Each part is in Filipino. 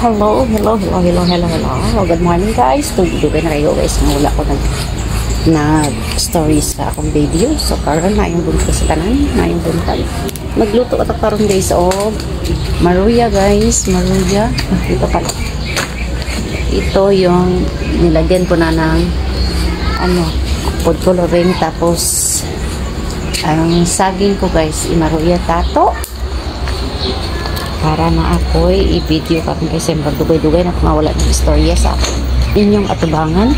Hello. Good morning guys. Tuloy na kayo guys. Wala ko nag-story sa akong video. So karon na yung bunto sa tanan. Na yung buntag. Magluto ka karon guys o maruya guys. Maruya. Ito pala. Ito yung nilagyan ko na ng food coloring. Tapos ang saging ko guys. Maruya tato. Para na ako'y i-video ka kung kasi magdugay-dugay na mawala ng istorya sa inyong atubangan.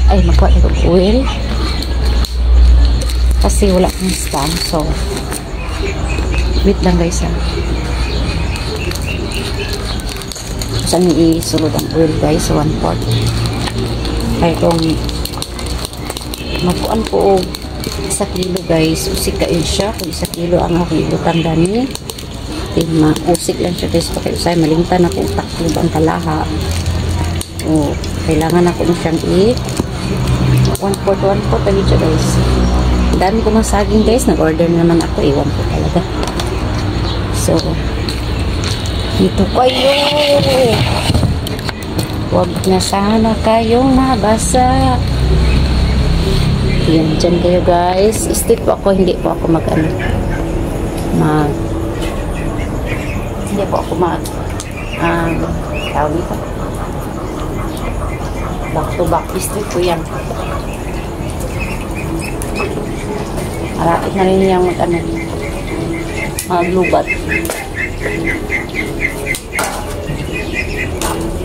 Ay, magkuha na itong oil. Kasi wala kong stand. So, wait lang guys ha. Saan i-sulod ang oil guys? 1/4. Ay, kung magkuhan ko 1 kilo guys. Usik kain siya. Kung 1 kilo ang aking ilutang dani. Mausik lang siya guys, pakiusay malimtan ako utak ang kalaha. O kailangan ako na siyang 1/4 tali siya guys. Dami ko ng saging guys, nag-order naman ako, iwan ko talaga. So dito kayo, huwag na sana kayong mabasa. Yan, dyan kayo guys. Stick po ako, hindi po ako hindi po ako tawag dito. Back to back district po yan. Malapit na rin niyang maglubat.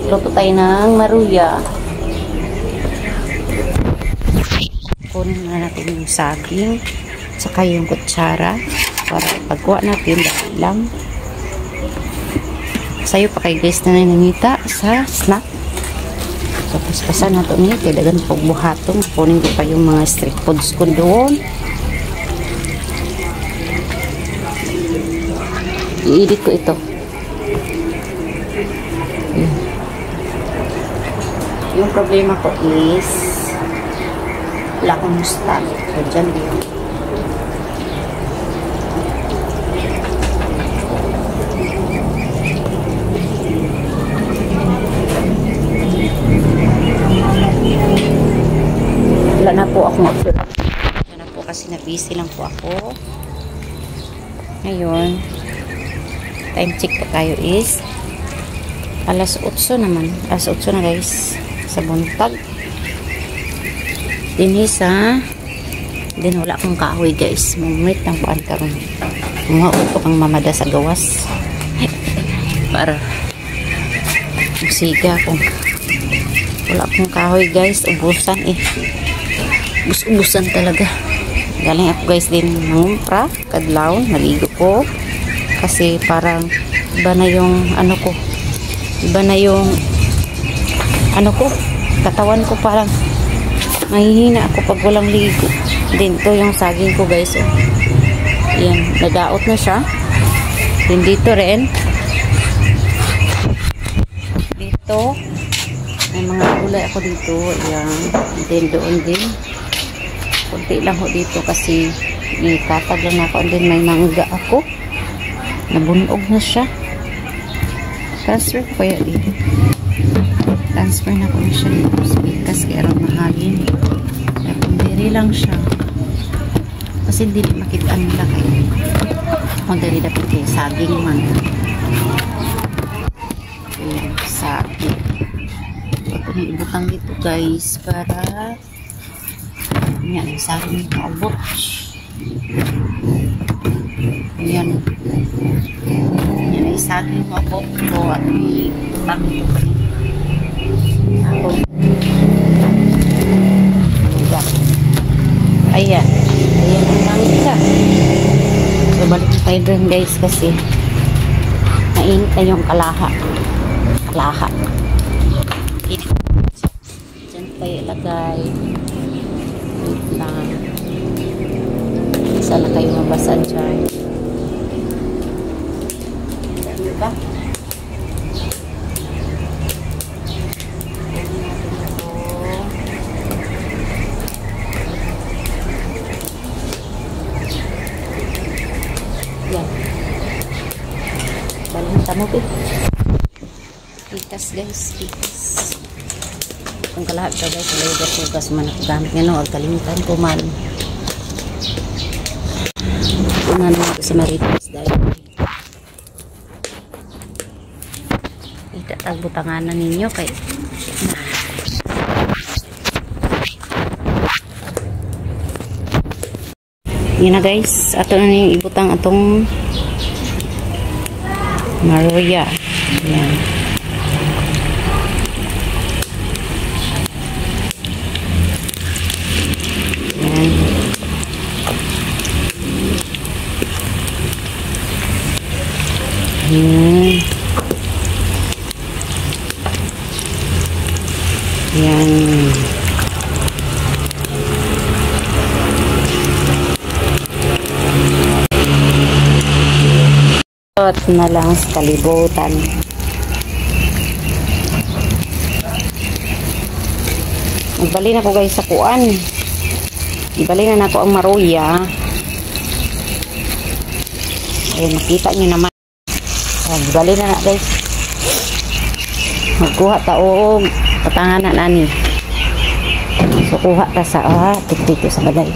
Luto tayo ng maruya. Kunin na natin yung saging saka yung kutsara para pagkuha natin dahil lang. Sayo pa kay guys na nanangita sa snack. So, paspasan na ito niya. Kailangan pag buhatong. Kunin ko pa yung mga street foods ko doon. I-edit ko ito. Ayan. Yung problema ko is wala akong stock. So, dyan yun. Wala na po ako mag-vlog. Wala na po kasi na-busy lang po ako. Ngayon, time check po tayo is alas 8 naman. Alas 8 na guys. Sa buntag. Din wala akong kahoy guys. Mumit ng paan karon. Mga upo kang mamada sa gawas. Para musiga kung wala akong kahoy guys. Ubusan Ubusan talaga. Galing ako guys din nangumpra, kadlaw, naligo ko. Kasi parang iba na yung katawan ko parang mahihina ako pag walang ligo. Din to yung saging ko guys. Yan, nagaot na siya. Din dito rin. Dito may mga gulay ako dito. Yan, din doon din. Kunti lang ho dito kasi ikatag lang ako. And then may mangga ako. Nabunog na siya. Transfer ko kaya dito. Transfer na ko na siya dito. Kasi kaya rin mahagin. Kaya kumbiri lang siya. Kasi hindi makitaan nila kayo. Kung dali dapat kayo saging man. Ayan, saging. Ito na ibutang dito guys para yan, saging na abot. Yan. Yan ay saging na abot ko at ibutang dito. Ako. Ayan. Ayan ang langit ka. So, balik na tayo dun guys kasi mainit na yung kalaha. Diyan tayo ilagay. Wait lang. Sana kayo mabasa dyan. Diba? Yan. Balhin tamo ko. pikas guys, pikas. Kung kalahat ka guys, sugas man ako gamit nga no, kalimutan ko man. Una naman sa marites dahil itatagbutanganan ninyo kay yun na guys, ato na yung ibutang atong maruya. Yan. Yan. Yan. Yan. Na lang sa kalibutan. Nagbali na ko guys sa kuan. Ibali na nako ang maruya. Ayun, makita nyo naman. Nagbali na na guys. Magkuha ta o patangan na nani. So kuha ta sa dito sa balay.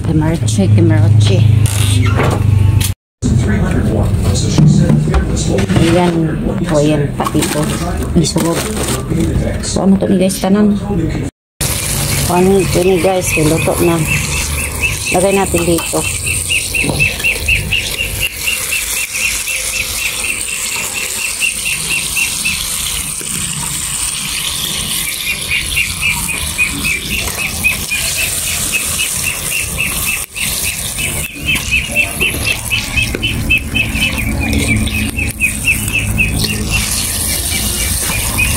Kimarachi. Ayan. O yan. Pati ito. Isurog. So ano to ni guys tanan? Ano ito ni guys? Luto na. Lagay natin dito.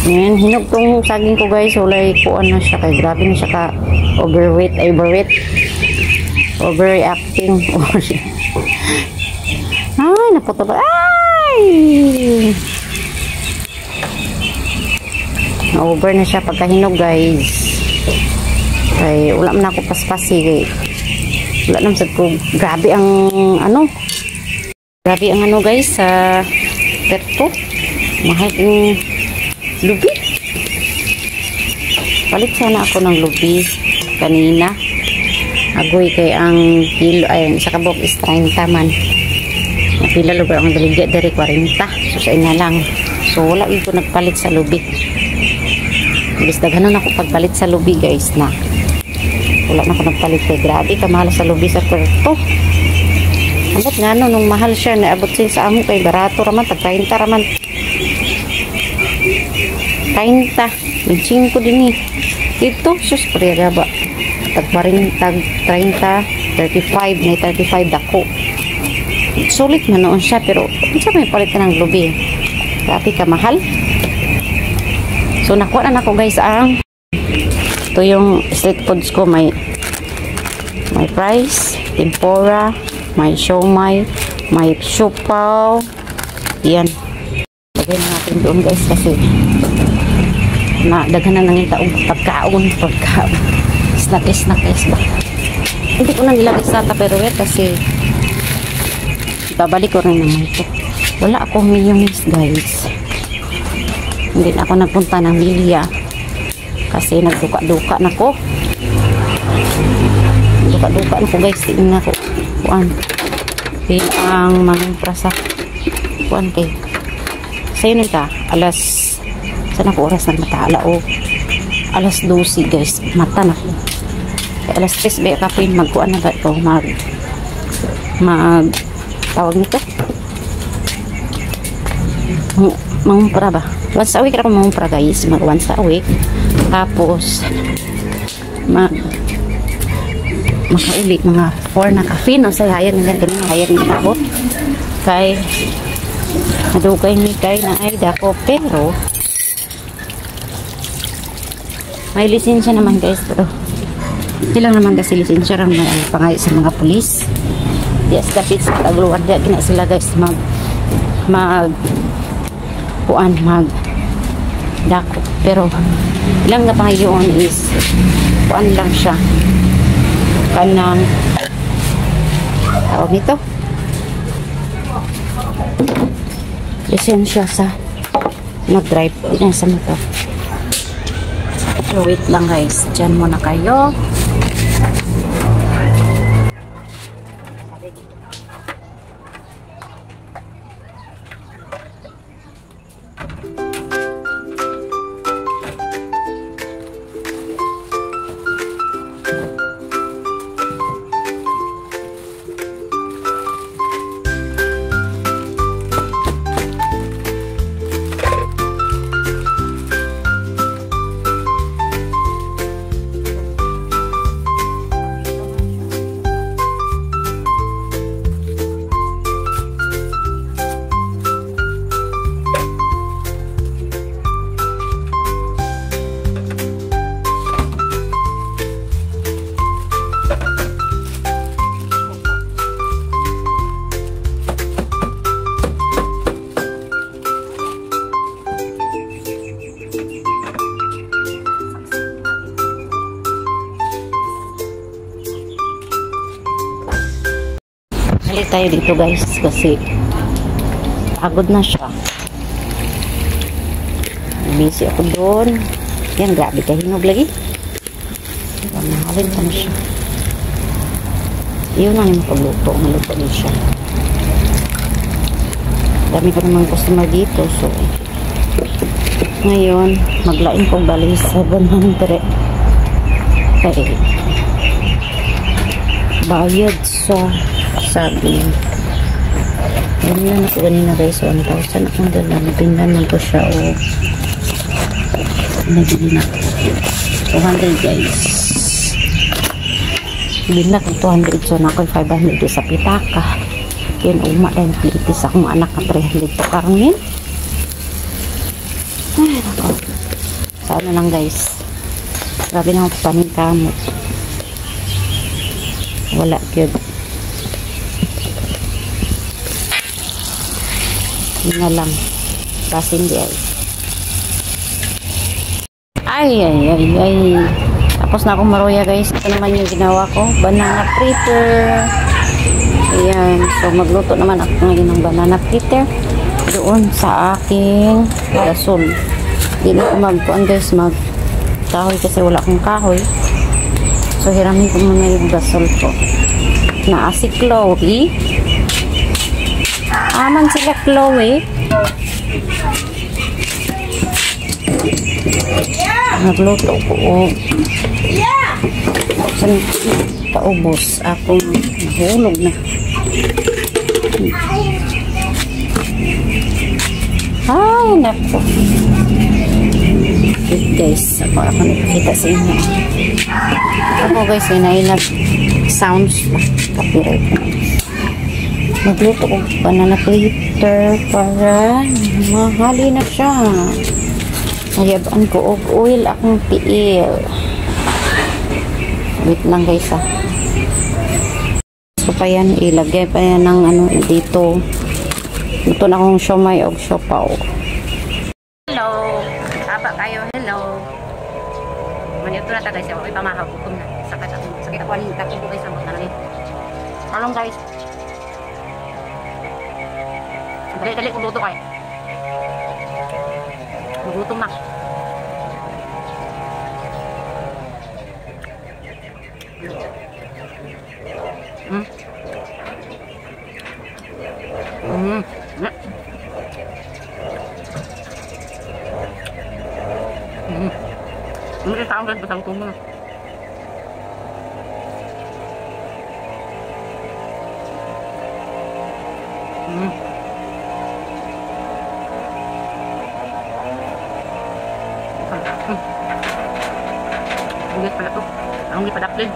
Yan, hinog tong saging ko guys, ulay kuan na siya kay grabe na siya ka overreacting. Ay, naputo ba? Ay! Na-over na siya pagkahinog guys. Kay wala man ako paspasi kay wala naman sad ko. Grabe ang ano guys sa perto. Mahal yung lubi. Palit sana ako ng lubi kanina. Agoy kay ang kilo ay sa kabok is 30 man. Napila lugar ang daligya dari 40. So sa ina lang. So wala ko nagpalit sa lubi. Bilis daghanon ako pagpalit sa lubi guys na. Wala na ako nagpalit kay grabe kamahal sa lubi sa Puerto. Ambot nga nung mahal siya naabot sin sa amo kay barato raman tag 30 raman. 30, 25 din eh. Ito, sus, prega ba? Tag 30, 35, may 35 dako. Sulit man noon siya, pero isa may palit ka ng lubi. Grabe ka mahal. So, nakuha na ako guys ang ito yung street foods ko. May fries, tempura, may siomai, may siopaw. Yan. Lagay na natin doon guys kasi daghan na ng taong pagkaon snack ba. Hindi ko na nilagay sa tupperware kasi babalik ko rin naman ito. Wala akong mayonnaise guys. Hindi na ako nagpunta ng Lilia kasi nagduka-duka na ko. Duka-duka na ko guys. Tingnan na ko kuan ang mangumpra sa kuan kay sa'yo nita alas sana ko oras ng matala o alas 12 guys mata na ko kaya alas 3 ba kapin magkuan na ba ito mag tawag nito mangumpra ba once a week ako mangumpra guys mag once a week tapos makauli mga 4 na kafe no sa hayan nila ganun hayan nila ako kay nadugay ni kay na ay dako pero may lisensya naman guys pero hindi lang naman kasi lisensya lang may pangay sa mga pulis. Yes, dapat sa tagluwar diya gina sila guys mag dako pero ilang na pangayon is kuan lang siya kanang tawag nito lisensya sa nag-drive. Yan sa motor. So, wait lang guys. Diyan muna kayo. Balik tayo dito guys kasi pagod na siya. Busy ako doon. Yan, grabe kahinog lagi. Mahalin pa na siya. Yun lang yung pagluto. Maluto din siya. Dami ko naman customer dito. So, ngayon, maglain kong bali 700. Okay. Bayad sa saging. Yan lang ako ganina guys. 1,000 akong dala. Nabindan man ko siya o nabili na 200 guys. Nabili na 200. So na ako 500 sa pitaka. Yan uma dahil pilitis akong anak na 300 to karmin. Ay nako. Sana lang guys. Grabe na ako panin kamot. Wala good. Yun na lang. Kasi hindi ay. Tapos na akong maroya guys. Ito naman yung ginawa ko. Banana fritter. Ayan. So magluto naman ako ngayon ng banana fritter. Doon sa aking gasol. Hindi na ako magpuan guys. Magkahoy kasi wala akong kahoy. So hiramin ko muna yung gasol ko. Na si Chloe. Aman sila Chloe. Nagluto ko. Saan paubos akong hulog na. Ay, nako. Guys, ako nakikita sa inyo. Ako guys, inainag sounds copyright na. Magluto ko banana fritter para mahali na siya. Nayabaan ko og oil akong tiil. Wait lang guys ah. So pa yan, ilagay pa yan ng ano dito. Ito na akong siomay og siopaw. Hello! Haba kayo, hello! Manito na ta guys, ako ipamahaw ko na. Sakit ako aning takot ko guys ang mga nalit. Talong guys. Dali kung luto kayo. Magutom na. Ini tahu guys, besar kumul. Ulit pala to. Ang ulit pa daplin.